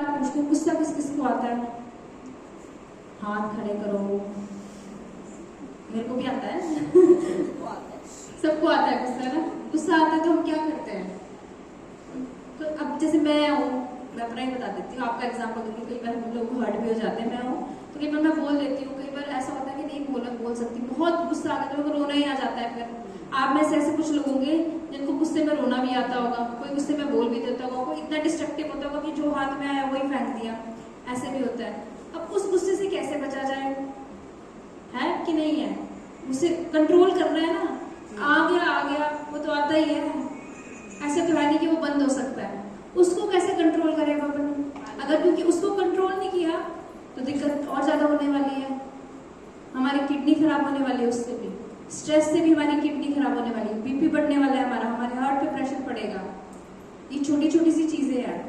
पूछती हूँ, गुस्सा किस किस को आता है? हाथ खड़े करो। मेरे को भी आता है। सबको आता है गुस्सा ना। गुस्सा आता है तो हम क्या करते हैं? तो अब जैसे मैं हूँ, मैं अपना ही बता देती हूँ, आपका एग्जाम्पल दूंगी। कई बार हम लोग हर्ट भी हो जाते हैं, मैं हूँ तो कई बार मैं बोल देती हूँ, कई बार ऐसा होता है कि नहीं बोल सकती, बहुत गुस्सा आता है तो रोना ही आ जाता है। फिर आप में से ऐसे कुछ लोग होंगे जिनको गुस्से में रोना भी आता होगा, कोई गुस्से में बोल भी देता होगा, कोई इतना डिस्ट्रक्टिव होता होगा कि जो हाथ में आया वही फेंक दिया, ऐसे भी होता है। अब उस गुस्से से कैसे बचा जाए? है कि नहीं है? उसे कंट्रोल करना है ना। आ गया वो तो आता ही है, ऐसे तो है नहीं कि वो बंद हो सकता है। उसको कैसे कंट्रोल करें अपन? अगर क्योंकि उसको कंट्रोल नहीं किया तो दिक्कत और ज्यादा होने वाली है, हमारी किडनी खराब होने वाली है, उससे भी स्ट्रेस से भी हमारी किडनी खराब होने वाली है, बीपी बढ़ने वाला है हमारा, हमारे हार्ट पे प्रेशर पड़ेगा। ये छोटी छोटी सी चीजें हैं।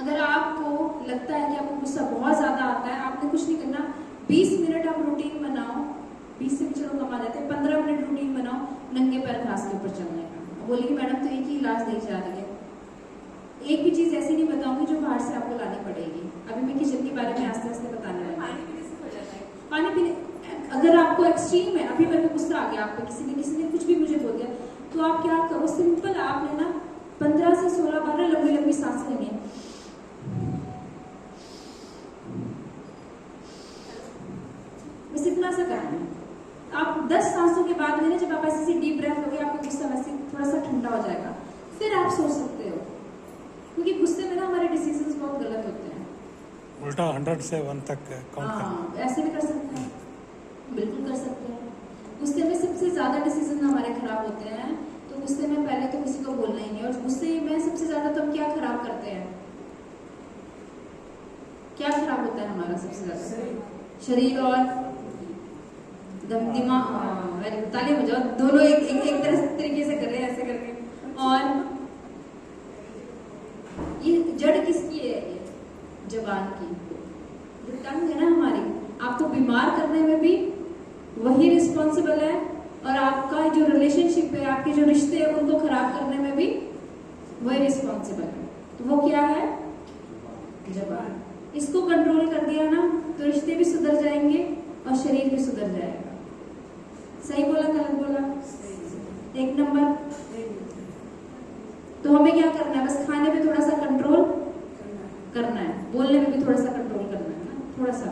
अगर आपको लगता है कि आपको गुस्सा बहुत ज्यादा आता है, आपने कुछ नहीं करना, 20 मिनट आप रूटीन बनाओ, 20 से भी चलो कम आ जाते हैं, 15 मिनट रूटीन बनाओ नंगे पैर घास के ऊपर चलने का। बोलेगी मैडम तो एक ही इलाज नहीं जा रही है। एक भी चीज ऐसी नहीं बताऊंगी जो बाहर से आपको लानी पड़ेगी। अभी मैं किचन के बारे में आस्ते आस्ते बताने वाली हूँ। पानी पीने से हो जाता है। पानी पीने अगर आपको एक्सट्रीम है, अभी मेरे को गुस्सा आ गया आप पे, किसी ने कुछ भी मुझे बोल दिया, तो आप क्या करो, सिंपल आपने ना 15 से 16 बार लंबी लंबी सांस लेनी है। बस इतना सा करना है। आप 10 सांसों के बाद लेने, जब आप ऐसी डीप ब्रेथ लोगे आपका गुस्सा वैसे थोड़ा सा ठंडा हो जाएगा, फिर आप सोच सकते हो। क्योंकि गुस्से में ना हमारे डिसीजंस बहुत गलत होते हैं। उल्टा 100 से 1 तक काउंट करना, ऐसे भी कर सकते हैं, बिल्कुल कर सकते हैं। गुस्से में सबसे ज्यादा डिसीजन हमारे खराब होते हैं, तो गुस्से में पहले तो किसी को बोलना ही नहीं। और गुस्से में सबसे ज्यादा तो हम क्या खराब करते हैं? क्या खराब होता है हमारा सबसे ज्यादा? शरीर और दिमाग। ताली बजाओ, दोनों एक तरीके से कर रहे हैं, ऐसे करके। और ये जड़ किसकी है? ये जबान की, जो टंग है ना हमारी, आपको बीमार करने में भी वही रिस्पॉन्सिबल है, और आपका जो रिलेशनशिप है, आपके जो रिश्ते हैं उनको खराब करने में भी वही रिस्पॉन्सिबल है। तो वो क्या है? जबान। इसको कंट्रोल कर दिया ना तो रिश्ते भी सुधर जाएंगे और शरीर भी सुधर जाएगा। सही बोला गलत बोला? एक नंबर। तो हमें क्या करना है? बस खाने पे थोड़ा सा कंट्रोल करना है, बोलने में भी थोड़ा सा कंट्रोल करना है ना, थोड़ा सा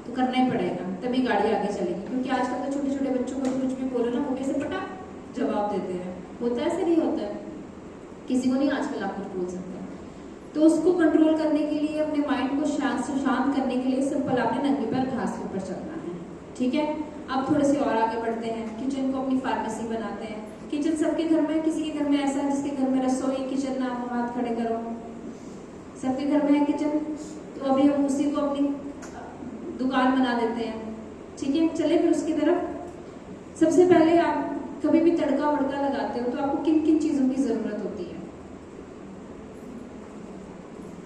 तो करना ही पड़ेगा, तभी गाड़ी आगे चलेगी। क्योंकि आजकल तो छोटे छोटे बच्चों को कुछ भी बोलो ना, वो कैसे पटाक जवाब देते हैं। होता है ऐसे? नहीं होता है, किसी को नहीं आजकल आप कुछ बोल सकते। तो उसको कंट्रोल करने के लिए, अपने माइंड को शांत करने के लिए सिंपल आपने नंगे पैर घास के ऊपर चलना है। ठीक है, अब थोड़े से और आगे बढ़ते हैं, किचन को अपनी फार्मेसी बनाते हैं। किचन सबके घर में, किसी के घर में ऐसा है जिसके घर में रसोई किचन ना हो, हाथ खड़े करो। सबके घर में है किचन, तो अभी हम उसी को अपनी दुकान बना देते हैं। ठीक है, चले फिर उसकी तरफ। सबसे पहले आप कभी भी तड़का वड़का लगाते हो तो आपको किन किन चीजों की जरूरत होती है?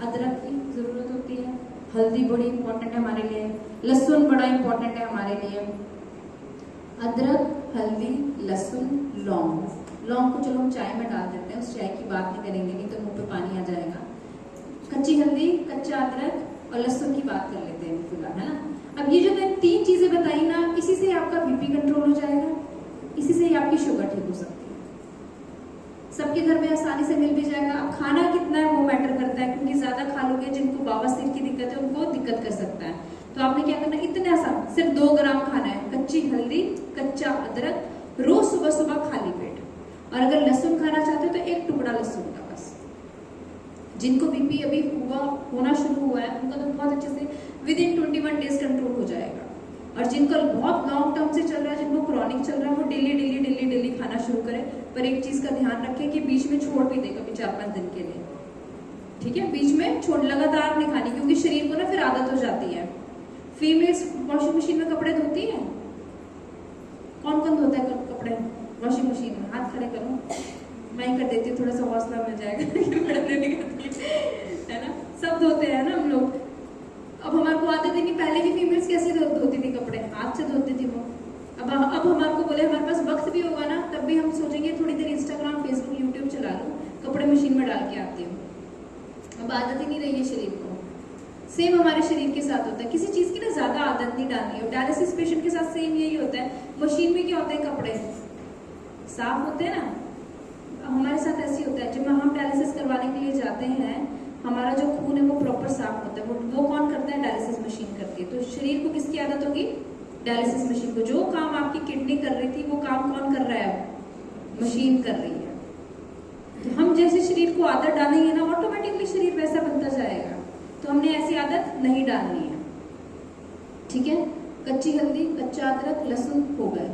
अदरक की जरूरत होती है, हल्दी बड़ी इंपॉर्टेंट है हमारे लिए, लहसुन बड़ा इंपॉर्टेंट है हमारे लिए। अदरक, हल्दी, लहसुन, लौंग। लौंग को चलो हम चाय में डाल देते हैं, उस चाय की बात नहीं करेंगे, नहीं तो मुंह पे पानी आ जाएगा। कच्ची हल्दी, कच्चा अदरक और लहसुन की बात कर लेते हैं फिलहाल, है ना। अब ये जो मैंने 3 चीजें बताई ना, इसी से आपका बीपी कंट्रोल हो जाएगा, इसी से ही आपकी शुगर ठीक हो सकती है। सबके घर में आसानी से मिल भी जाएगा। अब खाना कितना है वो मैटर करता है, क्योंकि ज्यादा खा लोगे, जिनको बवासीर की दिक्कत है उनको दिक्कत कर सकता है। तो आपने क्या करना, इतना सा सिर्फ 2 ग्राम खाना है, कच्ची हल्दी, कच्चा अदरक, रोज सुबह सुबह खाली पेट। और अगर लहसुन खाना चाहते हो तो 1 टुकड़ा लहसुन का बस। जिनको बीपी अभी होना शुरू हुआ है उनका तो बहुत अच्छे से विदिन 21 डेज कंट्रोल हो जाएगा। और जिनको बहुत लॉन्ग टर्म से चल रहा है, जिनको क्रॉनिक चल रहा है, वो डेली खाना शुरू करें। पर एक चीज का ध्यान रखें कि बीच में छोड़ भी दे कभी 4-5 दिन के लिए। ठीक है, बीच में छोड़, लगातार नहीं खानी, क्योंकि शरीर को ना फिर आदत हो जाती है। फीमेल्स वॉशिंग मशीन में कपड़े धोती है? कौन कौन धोता है कपड़े वॉशिंग मशीन में? हाथ खड़े करो, मैं ही कर देती हूँ, थोड़ा सा हौसला मिल जाएगा। है ना, सब धोते हैं ना हम लोग। अब हमारे को आदत ही नहीं, पहले की फीमेल्स कैसे धोती थी कपड़े? हाथ से धोती थी वो। अब हमारे को बोले, हमारे पास वक्त भी होगा ना, तब भी हम सोचेंगे थोड़ी देर इंस्टाग्राम, फेसबुक, यूट्यूब चला लूं, कपड़े मशीन में डाल के आती हूँ। अब अब आदत ही नहीं रही है शरीर को। सेम हमारे शरीर के साथ होता है, किसी चीज की ना ज्यादा आदत नहीं डालनी है। डायलिसिस पेशेंट के साथ सेम यही होता है। मशीन में क्या होता है, कपड़े साफ होते हैं ना, हमारे साथ ऐसे होता है। जब हम डायलिसिस करवाने के लिए जाते हैं, हमारा जो खून है वो प्रॉपर साफ होता है। वो कौन करता है, डायलिसिस मशीन करती है। तो शरीर को किसकी आदत होगी, डायलिसिस मशीन को। जो काम आपकी किडनी कर रही थी वो काम कौन कर रहा है, मशीन कर रही है। तो हम जैसे शरीर को आदत डालेंगे ना, ऑटोमेटिकली शरीर वैसा बनता जाएगा। तो हमने ऐसी आदत नहीं डालनी है, ठीक है। कच्ची हल्दी, कच्चा अदरक, लहसुन हो गए।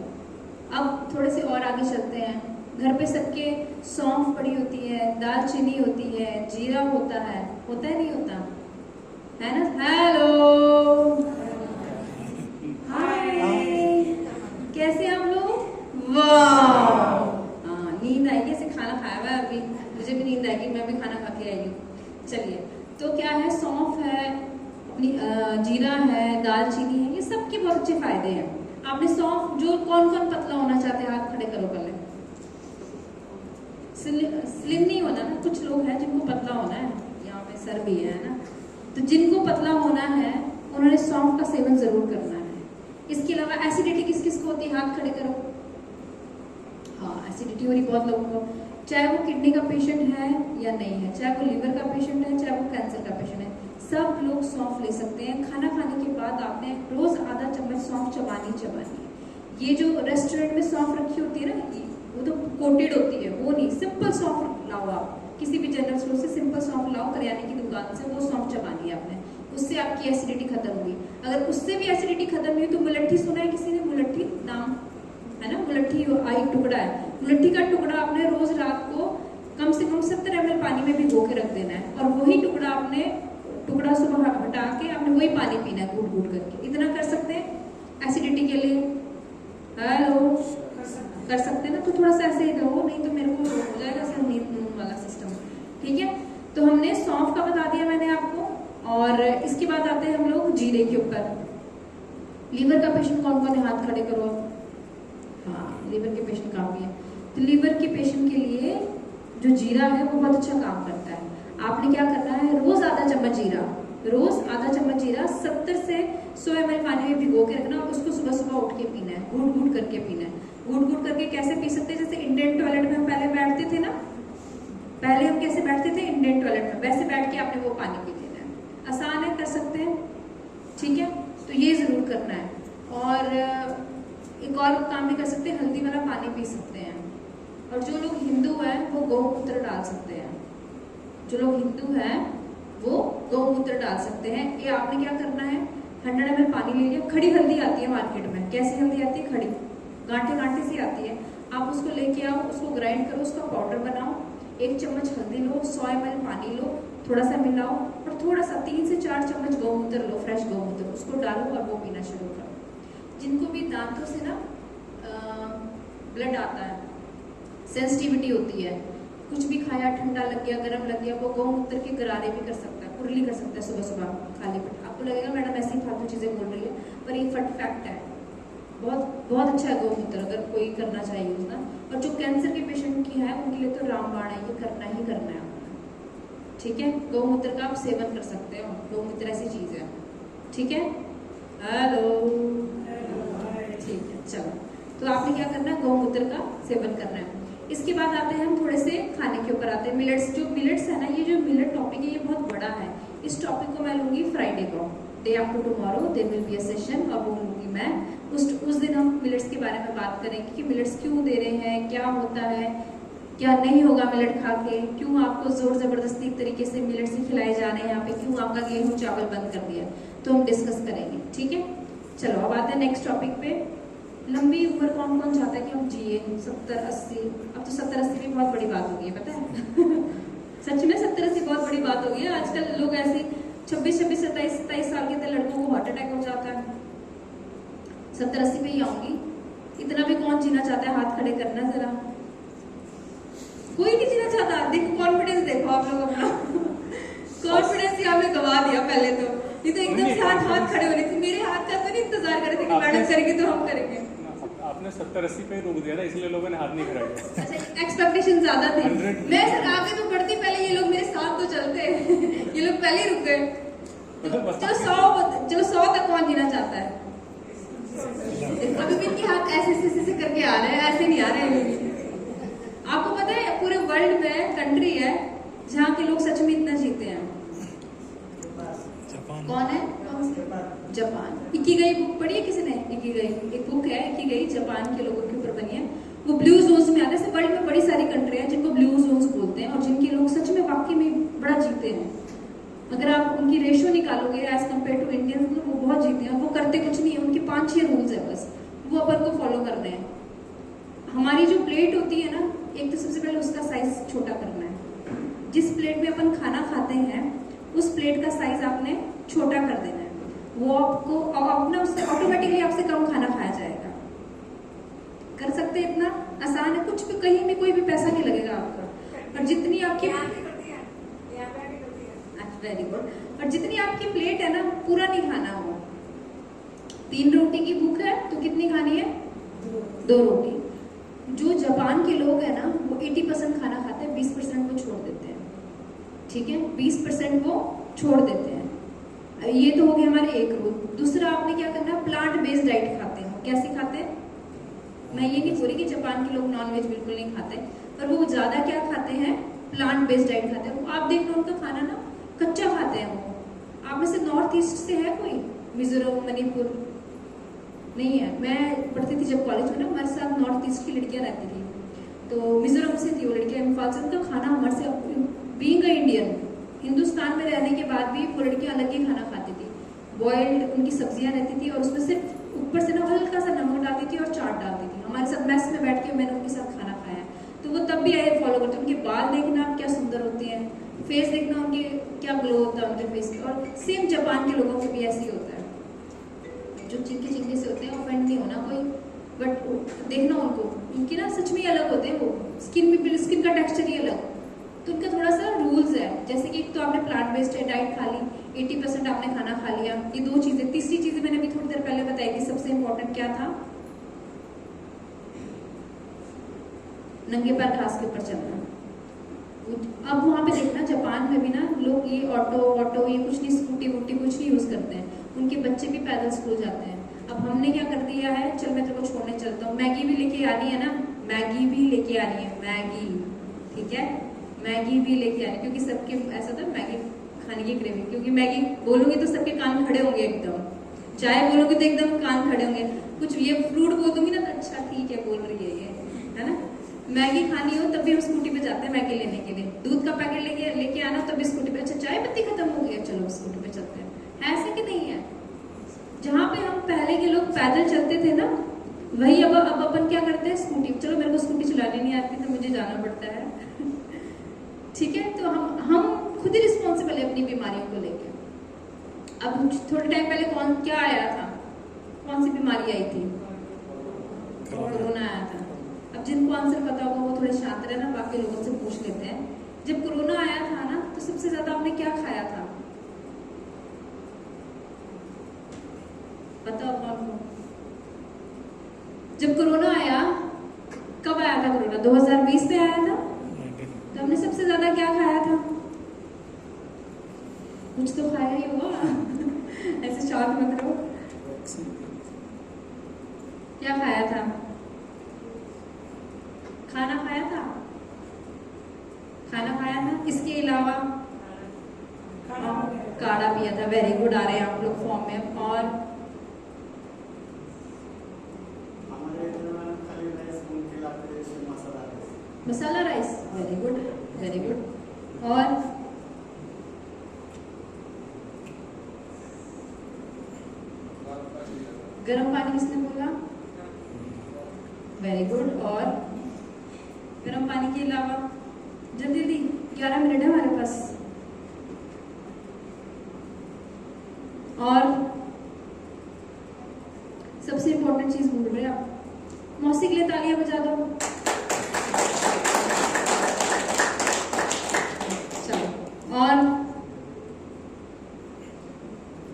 अब थोड़े से और आगे चलते हैं। घर पे सबके सौंफ पड़ी होती है, दालचीनी होती है, जीरा होता है नहीं होता है ना। हेलो, हाय, कैसे आप लोग, वाह। नींद आएगी, ऐसे खाना खाया हुआ है अभी, मुझे भी नींद आएगी, मैं भी खाना खा के आई हूँ। चलिए, तो क्या है, सौंफ है, अपनी जीरा है, दालचीनी है, ये सब के बहुत अच्छे फायदे हैं। आपने सौंफ, जो कौन कौन पतला होना चाहते हैं, हाथ खड़े करो पहले। स्लिम नहीं होना ना, कुछ लोग हैं जिनको पतला होना है, यहाँ पे सर भी है ना। तो जिनको पतला होना है उन्होंने सौंफ का सेवन जरूर करना है। इसके अलावा एसिडिटी किस किस को होती है, हाथ खड़े करो। हाँ, एसिडिटी हो रही बहुत लोगों को, चाहे वो किडनी का पेशेंट है या नहीं है, चाहे वो लीवर का पेशेंट है, चाहे वो कैंसर का पेशेंट है, सब लोग सौंफ ले सकते हैं। खाना खाने के बाद आपने रोज आधा चम्मच सौंफ चबानी है। ये जो रेस्टोरेंट में सौंफ रखी होती है ना, वो तो कोटेड होती है, वो नहीं। सिंपल सौंफ लाओ, आप किसी भी जनरल स्टोर से सिंपल सौंफ लाओ, करियाने की दुकान से, वो सौंफ चबानी है आपने। उससे आपकी एसिडिटी खत्म हुई। अगर उससे भी एसिडिटी खत्म हुई तो मुलट्ठी सुना है किसी ने, मुलट्ठी नाम है ना, मुलट्ठी एक टुकड़ा है, मुलट्ठी का टुकड़ा आपने रोज रात को कम से कम 70 ml पानी में भिगो के रख देना है, और वही टुकड़ा आपने सुबह हटा के आपने वही पानी पीना है घूट घूट करके। इतना कर सकते हैं एसिडिटी के लिए। हेलो, कर सकते हैं ना। तो थोड़ा सा ऐसे ही रहो, नहीं तो मेरे को हो जाएगा सर नींद वाला सिस्टम, ठीक है। तो हमने सौंफ का बता दिया मैंने आपको, और इसके बाद आते हैं हम लोग जीरे के ऊपर। लीवर का पेशेंट कौन कौन है, हाथ खड़े करो। हाँ, लीवर के पेशेंट काफी है। तो लीवर के पेशेंट के लिए जो जीरा है वो बहुत अच्छा काम करता है। आपने क्या करना है, रोज आधा चम्मच जीरा, रोज आधा चम्मच जीरा 70 से 100 ml पानी में भिगो के रखना, और उसको सुबह सुबह उठ के पीना है, घूट घूट करके पीना है। घूट घूट करके कैसे पी सकते हैं, जैसे इंडियन टॉयलेट में हम पहले बैठते थे ना, पहले हम कैसे बैठते थे इंडियन टॉयलेट में, वैसे बैठ के आपने वो पानी पी लेना है। आसान है, कर सकते हैं, ठीक है। तो ये जरूर करना है। और एक और काम भी कर सकते हैं, हल्दी वाला पानी पी सकते हैं। और जो लोग हिंदू हैं वो गौमूत्र डाल सकते हैं, जो लोग हिंदू हैं वो गौमूत्र डाल सकते हैं। ये आपने क्या करना है, 100 ml पानी ले लिया, खड़ी हल्दी आती है मार्केट में, कैसी हल्दी आती है, खड़ी गांठे गांठे सी आती है, आप उसको लेके आओ, उसको ग्राइंड करो, उसका पाउडर बनाओ, 1 चम्मच हल्दी लो, 100 ml पानी लो, थोड़ा सा मिलाओ, और थोड़ा सा 3 से 4 चम्मच गौमूत्र लो, फ्रेश गौमूत्र, उसको डालो और वो पीना शुरू करो। जिनको भी दांतों से ना ब्लड आता है, सेंसिटिविटी होती है, कुछ भी खाया, ठंडा लग गया, गर्म लग गया, वो गौमूत्र के गरारे भी कर सकता है, कुरली कर सकता है सुबह सुबह खाली पेट। आपको लगेगा मैडम ऐसी फालतू चीजें बोल रही है, पर ये फैक्ट है। बहुत बहुत अच्छा है गौमूत्र, अगर कोई करना चाहिए यूज ना। और जो कैंसर के पेशेंट की है उनके लिए तो रामबाण है, ये करना ही करना है आपको, ठीक है। गौमूत्र का आप सेवन कर सकते हो, गौमूत्र ऐसी चीज है, ठीक है। हेलो, ठीक है, चलो। तो आपने क्या करना है, गौमूत्र का सेवन करना है। इसके बाद आते हैं हम थोड़े से खाने के ऊपर आते हैं। मिलेट्स, जो मिलेट्स है ना, ये जो मिलेट टॉपिक है ये बहुत बड़ा है। इस टॉपिक को मैं लूंगी फ्राइडे को, day after tomorrow there will be a session, और वो लूंगी मैं। उस दिन हम मिलेट्स के बारे में बात करेंगे कि मिलेट्स क्यों दे रहे हैं, क्या होता है, क्या नहीं होगा मिलेट खा के, क्यों आपको जोर जबरदस्ती तरीके से मिलेट्स ही खिलाए जा रहे हैं यहाँ पे, क्यों आपका गेहूं चावल बंद कर दिया, तो हम डिस्कस करेंगे, ठीक है। चलो अब आते हैं नेक्स्ट टॉपिक पे। लंबी उम्र कौन कौन चाहता है कि हम जिए 70-80, अब तो 70-80 भी बहुत बड़ी बात हो गई है, पता है सच में 70-80 बहुत बड़ी बात हो गई है। आजकल लोग ऐसे 26-26, 27-27 साल के लड़कों को हार्ट अटैक हो जाता है। 70-80 पे ही आऊंगी, इतना भी कौन जीना चाहता है, हाथ खड़े करना जरा, कोई नहीं जीना चाहता। देखो कॉन्फिडेंस देखो आप लोग अपना कॉन्फिडेंस ही आपने गवा दिया पहले तो, ये तो एकदम से हाथ खड़े हो रहे थे, मेरे हाथ का तो नहीं इंतजार कर रहे थे कि मैडम करेंगे तो हम करेंगे। आप आपने 70-80 पे रोक दिया ना, इसलिए लोगों ने हाथ नहीं कराया। अच्छा, एक्सपेक्टेशन ज्यादा थे। 100 मैं सर आगे तो बढ़ती, पहले ये लोग मेरे साथ तो चलते ये लोग पहले ही रुक गए। चलो 100 तक कौन जीना चाहता है? अभी भी इनके हाथ ऐसे ऐसे करके आ रहे हैं, ऐसे नहीं आ रहे हैं। आपको पता है पूरे वर्ल्ड में कंट्री है जहाँ के लोग सच में इतना जीते हैं? कौन है? जापान। इकिगाई बुक पढ़ी है किसी ने? इकिगाई एक बुक है, इकिगाई जापान के लोगों के ऊपर बनी है। वो ब्लू जोन्स में आते हैं। वर्ल्ड में बड़ी सारी कंट्री है जिनको ब्लू जोन्स बोलते हैं और जिनके लोग सच में वाकई में बड़ा जीते हैं। अगर आप उनकी रेशियो निकालोगे एज कम्पेयर टू इंडियंस तो वो बहुत जीते हैं। वो करते कुछ नहीं है, उनके 5-6 रूल्स है बस, वो अपन को फॉलो करने हैं। हमारी जो प्लेट होती है ना, एक तो सबसे पहले उसका साइज छोटा करना है। जिस प्लेट में अपन खाना खाते हैं उस प्लेट का साइज आपने छोटा कर देना है। वो आपको अपना उससे ऑटोमेटिकली आपसे कम खाना खाया जाएगा। कर सकते हैं? इतना आसान है, कुछ भी, कहीं भी कोई भी पैसा नहीं लगेगा आपका। और जितनी आपकी वेरी गुड। और जितनी आपकी प्लेट है ना, पूरा नहीं खाना हो। 3 रोटी की भूख है तो कितनी खानी है? 2 रोटी। जो जापान के लोग हैं ना, वो 80% खाना खाते हैं, 20% वो छोड़ देते हैं। ठीक है, 20% वो छोड़ देते हैं। ये तो हो गया हमारे एक रूल। दूसरा, आपने क्या करना है, प्लांट बेस्ड डाइट खाते हैं। कैसे खाते हैं? मैं ये नहीं बोल रही कि जापान के लोग नॉनवेज बिल्कुल नहीं खाते, पर वो ज्यादा क्या खाते हैं? प्लांट बेस्ड डाइट खाते हैं। आप देखना उनका खाना ना कच्चा खाते हैं वो। आप में से नॉर्थ ईस्ट से है कोई? मिजोरम, मणिपुर? नहीं है। मैं पढ़ती थी जब कॉलेज में ना, हमारे साथ नॉर्थ ईस्ट की लड़कियां रहती थी, तो मिजोरम से थी वो लड़कियां, इम्फाल से। उनका खाना हमारे से, बीइंग अ इंडियन, हिंदुस्तान में रहने के बाद भी वो लड़कियां अलग ही खाना खाती थी। बॉइल्ड उनकी सब्जियां रहती थी और उसमें सिर्फ ऊपर से ना हल्का सा नमक डालती थी और चाट डालती थी। हमारे साथ मेस में बैठ के मैंने उनके साथ खाना खाया, तो वो तब भी आए फॉलो करते। उनके बाल देखना आप क्या सुंदर होते हैं, फेस देखना उनके क्या ग्लो होता है उनके फेस पे। और सेम जापान के लोगों के भी ऐसे ही होता है, जो चिंके चिंके से होते हैं। ऑफेंड नहीं होना कोई, बट देखना उनको, उनकी ना सच में अलग होते हैं। वो स्किन का टेक्सचर ही अलग। तो उनका थोड़ा सा रूल्स है, जैसे कि तो आपने प्लांट बेस्ड डाइट खा ली, 80% आपने खाना खा लिया, ये 2 चीजें। तीसरी चीज मैंने अभी थोड़ी देर पहले बताई कि सबसे इंपॉर्टेंट क्या था? नंगे पैर घास के ऊपर चलना। अब वहां पे देखना, जापान में भी ना लोग ये ऑटो ये कुछ नहीं, स्कूटी वूटी कुछ नहीं यूज करते हैं। उनके बच्चे भी पैदल स्कूल जाते हैं। अब हमने क्या कर दिया है, चल मैं तेरे को छोड़ने चलता हूँ। मैगी भी लेके आनी है ना, मैगी भी लेके आनी है, मैगी, ठीक है, मैगी भी लेके आनी, क्योंकि सबके ऐसा था मैगी खाने की क्रेविंग। क्योंकि मैगी बोलूंगी तो सबके कान खड़े होंगे एकदम, चाय बोलूंगी तो एकदम कान खड़े होंगे। कुछ ये फ्रूट बोल दूंगी ना तो अच्छा ठीक है बोल रही है ये, है ना। मैगी खानी हो तब भी हम स्कूटी पे जाते हैं मैगी लेने के लिए। दूध का पैकेट लेके आना तब भी स्कूटी पे। अच्छा चाय पत्ती खत्म हो गई, चलो स्कूटी पे चलते हैं। ऐसे कि नहीं है? जहाँ पे हम पहले के लोग पैदल चलते थे ना, वही अब अपन क्या करते हैं, स्कूटी। चलो मेरे को स्कूटी चलानी नहीं आती तो मुझे जाना पड़ता है ठीक है, तो हम खुद ही रिस्पॉन्सिबल है अपनी बीमारियों को लेकर। अब थोड़े टाइम पहले क्या आया था, कौन सी बीमारी आई थी? कोरोना आया था। अब जिनको आंसर पता होगा वो थोड़े शांत रहे ना, बाकी लोगों से पूछ लेते हैं। जब कोरोना आया था ना, तो सबसे ज्यादा आपने क्या खाया था? पता होगा आपको? जब कोरोना आया, कब आया था कोरोना? 2020 में आया था। तो हमने सबसे ज्यादा क्या खाया था? कुछ तो खाया ही होगा ऐसे शांत मत रहो। क्या खाया था? खाना खाया था, खाना खाया था। इसके अलावा काढ़ा पिया था। वेरी गुड, आ रहे हैं आप लोग फॉर्म में। और masala rice, very good very good. और गर्म पानी किसने बोला? Very good. और गर्म पानी के अलावा जल्दी जल्दी, 11 मिनट है हमारे पास। और सबसे इंपॉर्टेंट चीज भूल रहे आप, मौसी के लिए तालियां बजा दो। चलो, और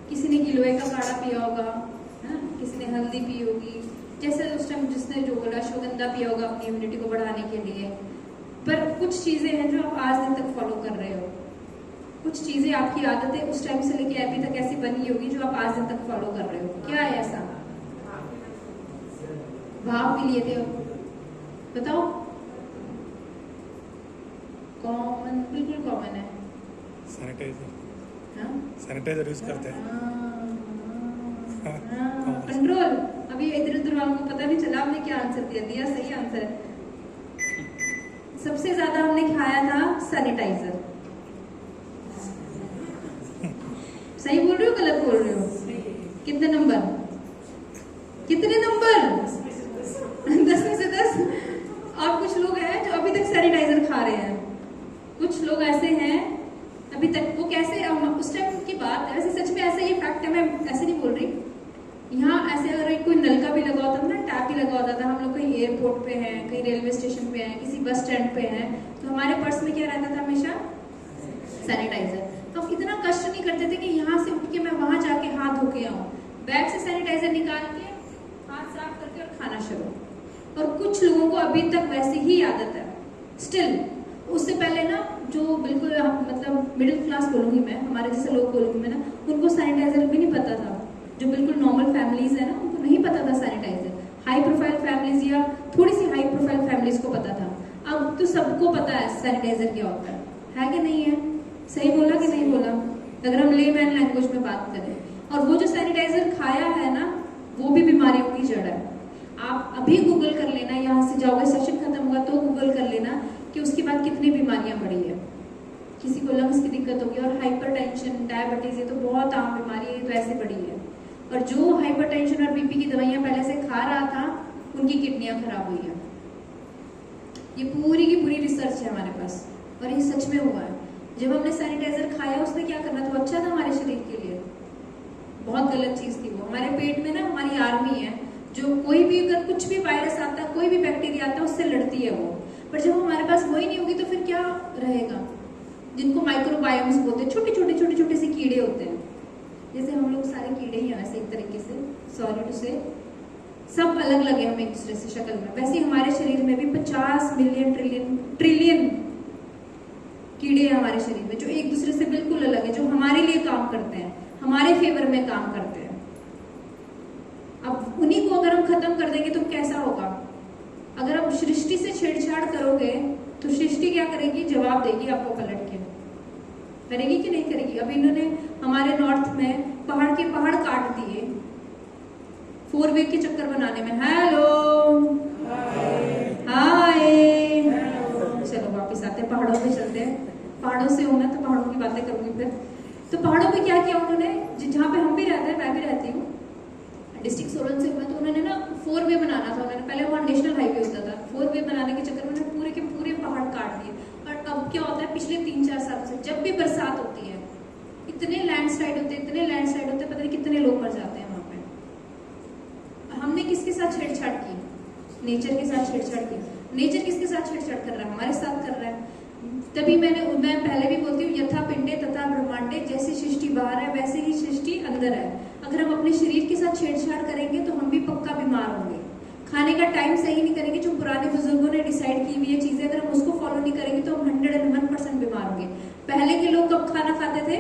किसी ने गिलोय का काढ़ा पिया होगा, किसी ने हल्दी पी होगी। जैसे उस टाइम जिसने जो बोला अश्वगंधा पिया होगा अपनी इम्यूनिटी को बढ़ाने के लिए, पर कुछ चीजें हैं जो आप आज दिन तक फॉलो कर रहे हो, कुछ चीजें आपकी आदतें उस टाइम से लेके अभी तक ऐसी बनी होगी जो आप आज दिन तक फॉलो कर रहे हो। क्या है ऐसा? भाप भी लिए थे, बताओ। कॉमन, बिल्कुल कॉमन है। सैनिटाइजर, सैनिटाइजर यूज करते हैं। कंट्रोल। अभी इधर उधर वालों को पता नहीं चला हमने क्या आंसर दिया सही आंसर है। सबसे ज्यादा हमने खाया था सैनिटाइजर। सही बोल रहे हो गलत बोल रहे हो? कितने नंबर? 10 में से 10। और कुछ लोग हैं जो अभी तक सैनिटाइजर खा रहे हैं, कुछ लोग ऐसे हैं अभी तक। वो कैसे, उस टाइम की बात है, वैसे सच में ऐसा ये फैक्ट है, मैं ऐसे नहीं बोल रही। यहाँ ऐसे अगर कोई नलका भी लगा होता था ना, टैप भी लगा होता था, हम लोग कहीं एयरपोर्ट पे हैं, कहीं रेलवे स्टेशन पे हैं, किसी बस स्टैंड पे हैं, तो हमारे पर्स में क्या रहता था हमेशा? सैनिटाइजर। तो हम इतना कष्ट नहीं करते थे कि यहाँ से उठ के मैं वहां जाके हाथ धो के आऊँ, बैग से सैनिटाइजर निकाल के हाथ साफ करके और खाना शुरू। और कुछ लोगों को अभी तक वैसी ही आदत है स्टिल। उससे पहले ना जो बिल्कुल मतलब मिडिल क्लास बोलूंगी मैं, हमारे जैसे लोग बोलूंगी मैं ना, उनको सैनिटाइजर भी नहीं पता था। जो बिल्कुल नॉर्मल फैमिलीज है ना, उनको नहीं पता था सैनिटाइजर। हाई प्रोफाइल फैमिलीज या थोड़ी सी हाई प्रोफाइल फैमिलीज को पता था। अब तो सबको पता है सैनिटाइजर क्या होता है कि नहीं है? सही बोला कि नहीं बोला? अगर हम लेमैन लैंग्वेज में बात करें। और वो जो सैनिटाइजर खाया है ना, वो भी बीमारियों की जड़ है। आप अभी गूगल कर लेना, यहाँ से जाओगे, सेशन खत्म होगा तो गूगल कर लेना कि उसके बाद कितनी बीमारियां बढ़ी है। किसी को लंग्स की दिक्कत होगी, और हाइपरटेंशन, डायबिटीज, ये तो बहुत आम बीमारी है, तो ऐसे बढ़ी है। और जो हाइपरटेंशन और बीपी की दवाइयां पहले से खा रहा था, उनकी किडनियां खराब हुई है। ये पूरी की पूरी रिसर्च है हमारे पास, और ये सच में हुआ है। जब हमने सैनिटाइजर खाया, उसने क्या करना था? अच्छा था हमारे शरीर के लिए? बहुत गलत चीज थी वो। हमारे पेट में ना हमारी आर्मी है, जो कोई भी अगर कुछ भी वायरस आता है, कोई भी बैक्टीरिया आता है, उससे लड़ती है वो। पर जब हमारे पास वही नहीं होगी तो फिर क्या रहेगा? जिनको माइक्रोबायोम्स बोलते हैं, छोटे छोटे से कीड़े होते हैं। जैसे हम लोग सारे कीड़े ही हैं वैसे, एक तरीके से, सॉरी टू से, सब अलग अलग है हम एक दूसरे से शक्ल में। वैसे हमारे शरीर में भी 50 मिलियन ट्रिलियन कीड़े हैं हमारे शरीर में, जो एक दूसरे से बिल्कुल अलग है, जो हमारे लिए काम करते हैं, हमारे फेवर में काम करते हैं। अब उन्हीं को अगर हम खत्म कर देंगे तो कैसा होगा? अगर आप सृष्टि से छेड़छाड़ करोगे तो सृष्टि क्या करेगी? जवाब देगी आपको पलट के। करेगी कि नहीं करेगी? अब इन्होंने हमारे नॉर्थ में पहाड़ के पहाड़ काट दिए 4 वे के चक्कर बनाने में। हेलो, हाय, चलो वापिस आते हैं, पहाड़ों पे चलते हैं। पहाड़ों से हूं मैं तो पहाड़ों की बातें करूंगी फिर। तो पहाड़ों पे क्या किया उन्होंने, जहाँ पे हम भी रहते हैं, मैं भी रहती हूँ, डिस्ट्रिक्ट सोलन से हुआ, तो उन्होंने ना 4 वे बनाना था। उन्होंने पहले वहाँ नेशनल हाईवे होता था, 4 वे बनाने के चक्कर में उन्होंने पूरे के पूरे पहाड़ काट दिए। और अब क्या होता है, पिछले 3-4 साल से जब भी बरसात होती है, इतने लैंडस्लाइड होते हैं, पता नहीं कितने लोग मर जाते हैं वहां पे। हमने किसके साथ छेड़छाड़ की? नेचर के साथ छेड़छाड़ की। नेचर किसके साथ छेड़छाड़ कर रहा है? हमारे साथ कर रहा है। तभी मैं पहले भी बोलती हूँ, यथा पिंडे तथा ब्रह्मांडे, जैसी सृष्टि बाहर है वैसे ही सृष्टि अंदर है। अगर हम अपने शरीर के साथ छेड़छाड़ करेंगे तो हम भी पक्का बीमार होंगे। खाने का टाइम सही नहीं करेंगे, जो पुराने बुजुर्गों ने डिसाइड की हुई ये चीजें, अगर हम उसको फॉलो नहीं करेंगे तो हम 101% बीमार होंगे। पहले के लोग कब खाना खाते थे?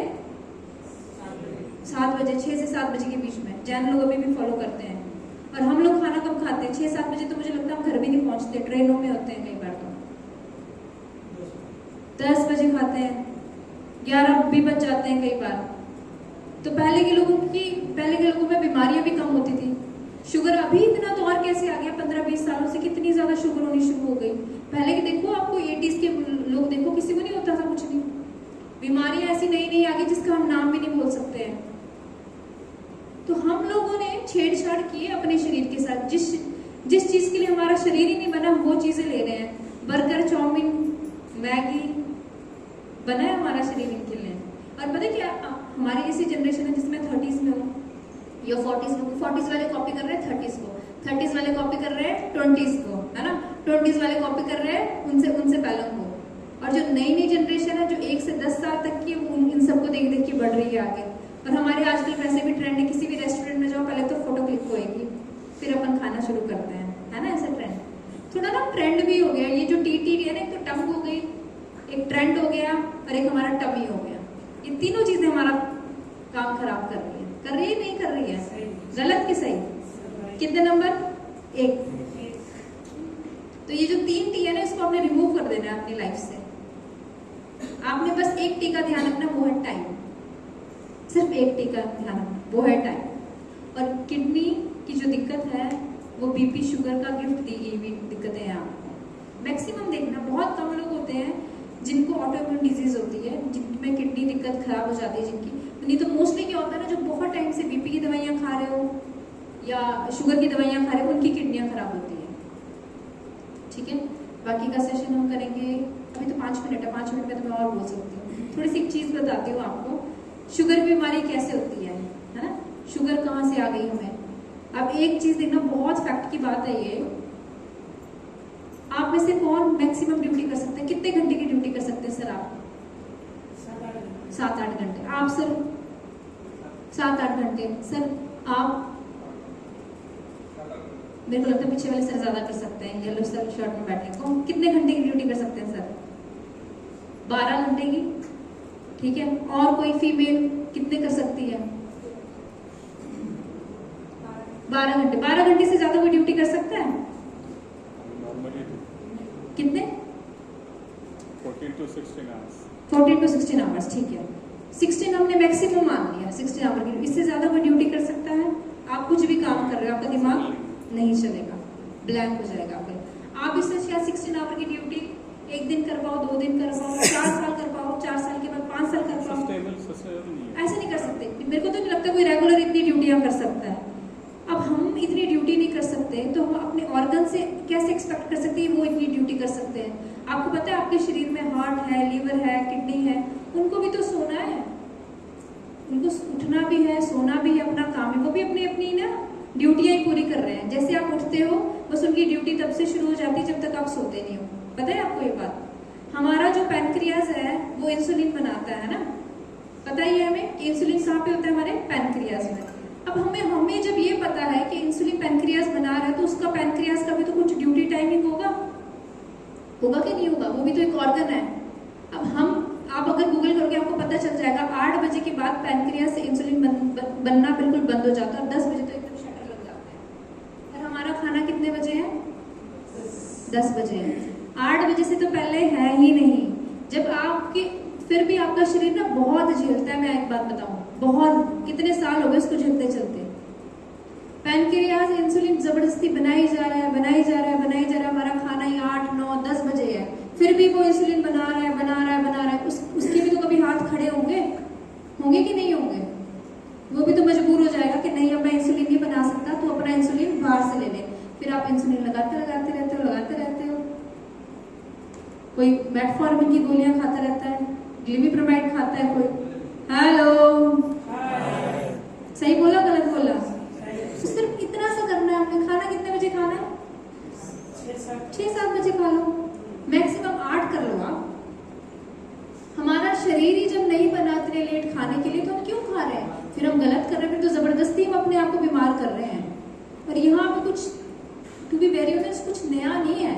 7 बजे, 6 से 7 बजे के बीच में। जैन लोग अभी भी फॉलो करते हैं। और हम लोग खाना कब खाते हैं? 6-7 बजे। तो मुझे लगता है हम घर भी नहीं पहुंचते, ट्रेनों में होते हैं कई बार, तो 10 बजे खाते हैं, 11 भी बज जाते हैं कई बार। तो पहले के लोगों में बीमारियां भी कम होती थी। शुगर अभी इतना तो और कैसे आ गया? 15-20 सालों से कितनी ज्यादा शुगर होनी शुरू हो गई। पहले के देखो, आपको 80s के लोग देखो, किसी को नहीं होता था कुछ नहीं। बीमारियां ऐसी नई नई आ गई जिसका हम नाम भी नहीं बोल सकते हैं। तो हम लोगों ने छेड़छाड़ की है अपने शरीर के साथ। जिस चीज के लिए हमारा शरीर ही नहीं बना, हम वो चीजें ले रहे हैं। बर्गर, चाउमीन, मैगी बना है हमारा शरीर इनके लिए। और पता क्या, हमारी ऐसी जनरेशन है जिसमें 30s में हो या 40s में, 40s वाले कॉपी कर रहे हैं 30s को, 30s वाले कॉपी कर रहे हैं 20s को, है ना, 20s वाले कॉपी कर रहे हैं उनसे पहले को। और जो नई नई जनरेशन है जो 1 से 10 साल तक की, इन सबको देख देख के बढ़ रही है आगे। और हमारे आजकल वैसे भी ट्रेंड है, किसी भी रेस्टोरेंट में जाओ पहले तो फोटो क्लिक होएगी, फिर अपन खाना शुरू करते हैं, है ना ऐसा ट्रेंड। थोड़ा ना ट्रेंड भी हो गया, ये जो टी है ना, एक तो टंग हो गई, एक ट्रेंड हो गया और एक हमारा टमी हो गया। ये तीनों चीजें हमारा काम खराब कर रही है। कर रही है नहीं कर रही है? गलत कि सही? कितने नंबर? 1। तो ये जो 3 टी है ना, इसको आपने रिमूव कर देना है अपनी लाइफ से। आपने बस 1 टी का ध्यान रखना, वो है टाइम। सिर्फ 1 टी का ध्यान रखना, वो है टाइम। और किडनी की जो दिक्कत है वो बीपी शुगर का गिफ्ट दी गई हुई दिक्कतें हैं आपको। मैक्सिमम देखना, बहुत कम लोग होते हैं जिनको ऑटोइम्यून डिजीज होती है, जिनमें किडनी दिक्कत खराब हो जाती है जिनकी, नहीं तो मोस्टली क्या होता है ना, जो बहुत टाइम से बीपी की दवाइयाँ खा रहे हो या शुगर की दवाइयाँ खा रहे हो, उनकी किडनियाँ खराब होती है। ठीक है, बाकी का सेशन हम करेंगे। अभी तो 5 मिनट है, 5 मिनट में तो मैं और बोल सकती हूँ। थोड़ी सी एक चीज बताती हूँ आपको, शुगर की बीमारी कैसे होती है ना, शुगर कहाँ से आ गई हमें। अब एक चीज देखना, बहुत फैक्ट की बात है ये, आप में से कौन मैक्सिमम ड्यूटी कर सकते हैं? कितने घंटे की ड्यूटी कर सकते हैं सर आप? 7-8 घंटे। आप सर? 7-8 घंटे। सर आप? मेरे को लगता है पीछे वाले सर ज्यादा कर सकते हैं, येलो सर शर्ट में बैठे। कौन कितने घंटे की ड्यूटी कर सकते हैं सर? 12 घंटे की। ठीक है, और कोई फीमेल कितने कर सकती है? 12 घंटे। 12 घंटे से ज्यादा कोई ड्यूटी कर सकता है? कितने? 14 to 16 hours। 14 to 16 आवर्स, ठीक है। 16 हमने मैक्सिमम मान लिया, 16 आवर की। इससे ज्यादा कोई ड्यूटी कर सकता है? आप कुछ भी काम कर रहे हो, आपका दिमाग नहीं चलेगा, ब्लैंक हो जाएगा आपका। आप इससे 16 आवर की ड्यूटी 1 दिन कर पाओ, 2 दिन कर पाओ, 4 साल कर पाओ, 4 साल के बाद 5 साल कर पाओ, ऐसे नहीं कर सकते। मेरे को तो नहीं लगता कोई रेगुलर इतनी ड्यूटियां कर सकता है। अब हम इतनी ड्यूटी नहीं कर सकते तो हम अपने ऑर्गन से कैसे एक्सपेक्ट कर सकते हैं वो इतनी ड्यूटी कर सकते हैं? आपको पता है आपके शरीर में हार्ट है, लीवर है, किडनी है, उनको भी तो सोना है, उनको उठना भी है, सोना भी है, अपना काम है, वो भी अपनी अपनी ना ड्यूटियां ही पूरी कर रहे हैं। जैसे आप उठते हो, बस उनकी ड्यूटी तब से शुरू हो जाती है जब तक आप सोते नहीं हो। पता है आपको ये बात? हमारा जो पैनक्रियाज है वो इंसुलिन बनाता है ना, पता ही है हमें कि इंसुलिन कहाँ पे होता है? हमारे पैनक्रियाज में। अब हमें जब ये पता है कि इंसुलिन पैनक्रियाज बना रहा है, तो उसका पैनक्रियाज का भी तो कुछ ड्यूटी टाइमिंग होगा कि नहीं होगा? वो भी तो एक ऑर्गन है। अब आप अगर गूगल करोगे आपको पता चल जाएगा, 8 बजे के बाद पैनक्रियाज से इंसुलिन बनना बिल्कुल बंद हो जाता है और 10 बजे तो एकदम शटर लग जाता है। और हमारा खाना कितने बजे है? 10 बजे है। 8 बजे से तो पहले है ही नहीं। जब आपके फिर भी आपका शरीर ना बहुत झेलता है। मैं एक बात बताऊं, बहुत, कितने साल हो गए उसको झेलते चलते। पैनक्रियाज इंसुलिन जबरदस्ती बनाई जा रहा है, बनाई जा रहा है, बनाई जा रहा है। हमारा खाना ही 8, 9, 10 बजे है, फिर भी वो इंसुलिन बना रहा है, बना रहा है, बना रहा है। उसके भी तो कभी हाथ खड़े होंगे कि नहीं होंगे? वो भी तो मजबूर हो जाएगा कि नहीं अब मैं इंसुलिन नहीं बना सकता, तो अपना इंसुलिन बाहर से ले ले। फिर आप इंसुलिन लगाते रहते हो। कोई मेटफॉर्मिन की गोलियां खाता रहता है, ग्लिमिप्रमाइड खाता है कोई। हेलो, सही बोला गलत बोला? तो सिर्फ इतना सा करना है आपने। खाना कितने बजे खाना है? 6-7 बजे खा लो, मैक्सिमम 8 कर लो आप। हमारा शरीर ही जब नहीं बना इतने लेट खाने के लिए तो हम क्यों खा रहे हैं? फिर हम गलत कर रहे हैं, फिर तो जबरदस्ती हम अपने आप को बीमार कर रहे हैं। और यहाँ पे कुछ, टू बी वेरी ऑनेस्ट, कुछ नया नहीं है।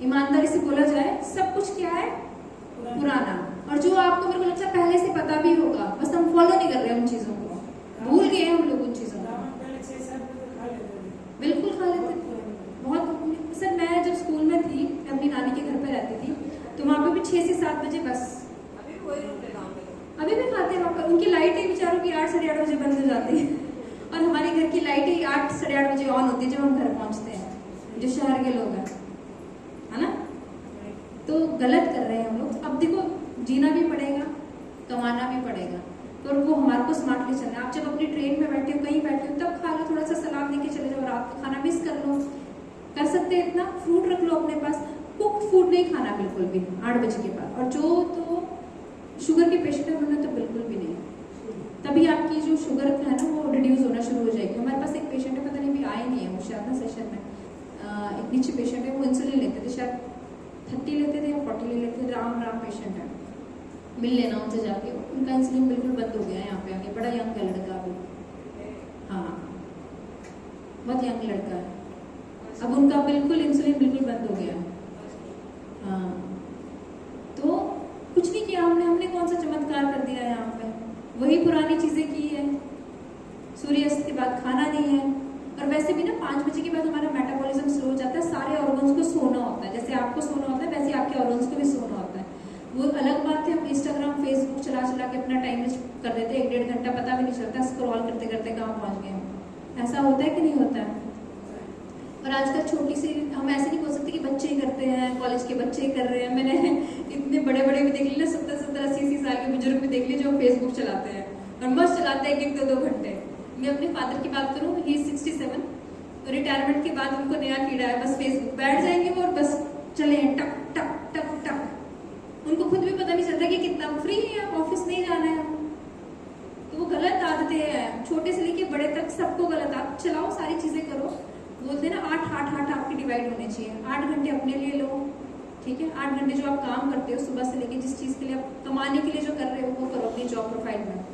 ईमानदारी से बोला जाए, सब कुछ क्या है? पुराना। और जो आपको मेरे को लगता है पहले से पता भी होगा, बस हम फॉलो नहीं कर रहे हैं उन चीजों को, भूल गए हम लोग उन चीजों को। बिल्कुल खा लेते थे बहुत। सर मैं जब स्कूल में थी, अपनी नानी के घर पे रहती थी, तो वहाँ पे भी 6 से 7 बजे बस। अभी भी खाते हैं वहाँ पर। उनकी लाइटें बेचारों की 8, 8:30 बजे बंद हो जाती है और हमारे घर की लाइटें 8, 8:30 बजे ऑन होती है जब हम घर पहुँचते हैं, जो शहर के लोग हैं, है ना? तो गलत कर रहे हैं हम लोग। अब देखो, जीना भी पड़ेगा, कमाना भी पड़ेगा, तो वो हमारे को स्मार्टली चलना है। आप जब अपनी ट्रेन में बैठे हो, कहीं बैठे हो, तब खा लो, थोड़ा सा सलाद लेके चले जाओ, रात का खाना मिस कर लो। कर सकते हैं इतना, फ्रूट रख लो अपने पास। कुक फूड नहीं खाना बिल्कुल भी 8 बजे के बाद। और जो तो शुगर के पेशेंट है उन्होंने तो बिल्कुल भी नहीं, तभी आपकी जो शुगर है ना वो रिड्यूस होना शुरू हो जाएगी। हमारे पास एक पेशेंट है, पता नहीं भी आए नहीं है वो शायद ना सेशन में, एक नीचे पेशेंट है, वो इंसुलिन लेते थे, शायद 30 लेते थे या 40 ले लेते थे। राम पेशेंट है, मिल लेना उनसे जाके। उनका इंसुलिन बिल्कुल बंद हो गया है यहाँ पे आके, बड़ा यंग है लड़का अभी। हाँ, बहुत यंग लड़का है, अब उनका बिल्कुल इंसुलिन बिल्कुल बंद हो गया। हाँ, तो कुछ नहीं किया हमने कौन सा चमत्कार कर दिया यहाँ पे, वही पुरानी चीजें की है। सूर्यास्त के बाद खाना नहीं है, और वैसे भी ना 5 बजे के बाद हमारा मेटाबॉलिज्म स्लो हो जाता है, सारे ऑर्गन्स को सोना होता है, जैसे आपको सोना होता है वैसे आपके ऑर्गन्स को भी सोना होता है। वो अलग बात है, हम इंस्टाग्राम फेसबुक चला के अपना टाइम वेस्ट कर देते हैं, 1-1.5 घंटा पता भी नहीं चलता, स्क्रॉल करते करते कहाँ पहुंच गए हम। ऐसा होता है कि नहीं होता है? और आजकल छोटी सी, हम ऐसे नहीं बोल सकते कि बच्चे ही करते हैं, कॉलेज के बच्चे ही कर रहे हैं। मैंने इतने बड़े बड़े भी देख लिए ना, 70-70, 80-80 साल के बुजुर्ग भी देख लिए जो फेसबुक चलाते हैं और मस्त चलाते हैं 1-1, 2-2 घंटे। मैं अपने फादर की बात करूँ, ही 67, तो रिटायरमेंट के बाद उनको नया कीड़ा है, बस फेसबुक बैठ जाएंगे वो और बस चले टक टक टक टक। उनको खुद भी पता नहीं चलता कि कितना फ्री है, ऑफिस नहीं जाना है। तो वो गलत आदतें हैं, छोटे से लेके बड़े तक सबको गलत आदत। चलाओ, सारी चीजें करो, बोलते हैं ना 8-8-8 आपकी डिवाइड होने चाहिए। 8 घंटे अपने लिए लो, ठीक है, 8 घंटे जो आप काम करते हो सुबह से लेके, जिस चीज के लिए आप कमाने के लिए जो कर रहे हो वो करो अपनी जॉब प्रोफाइल में।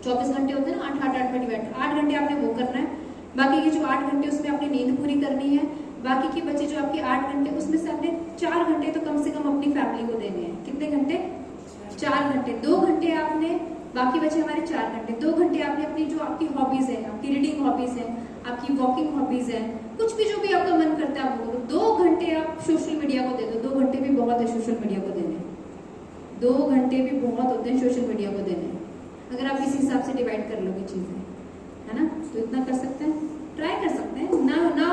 24 घंटे होते हैं ना, 8-8-8 में डिवाइड, 8 घंटे आपने वो करना है। बाकी के जो 8 घंटे उसमें अपनी नींद पूरी करनी है। बाकी के बचे जो आपके 8 घंटे, उसमें से आपने 4 घंटे तो कम से कम अपनी फैमिली को देने हैं। कितने घंटे? 4 घंटे। 2 घंटे आपने, बाकी बचे हमारे 4 घंटे, 2 घंटे आपने अपनी जो आपकी हॉबीज है, आपकी रीडिंग हॉबीज है, आपकी वॉकिंग हॉबीज है, कुछ भी जो भी आपका मन करता है आप वो करो। 2 घंटे आप सोशल मीडिया को दे दो। 2 घंटे भी बहुत है सोशल मीडिया को देने, 2 घंटे भी बहुत होते हैं सोशल मीडिया को देने, अगर आप इस हिसाब से डिवाइड कर लोगे चीजें, है ना। तो इतना कर सकते हैं, ट्राई कर सकते हैं ना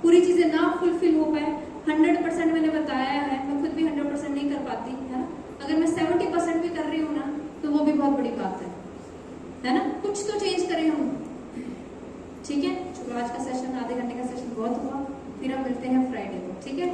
पूरी चीजें ना फुलफिल हो पाए। 100% मैंने बताया है, मैं खुद भी 100% नहीं कर पाती, है ना। अगर मैं 70% भी कर रही हूँ ना, तो वो भी बहुत बड़ी बात है ना। कुछ तो चेंज करें हम, ठीक है। चलो आज का सेशन, आधे घंटे का सेशन बहुत हुआ, फिर हम मिलते हैं फ्राइडे को, ठीक है।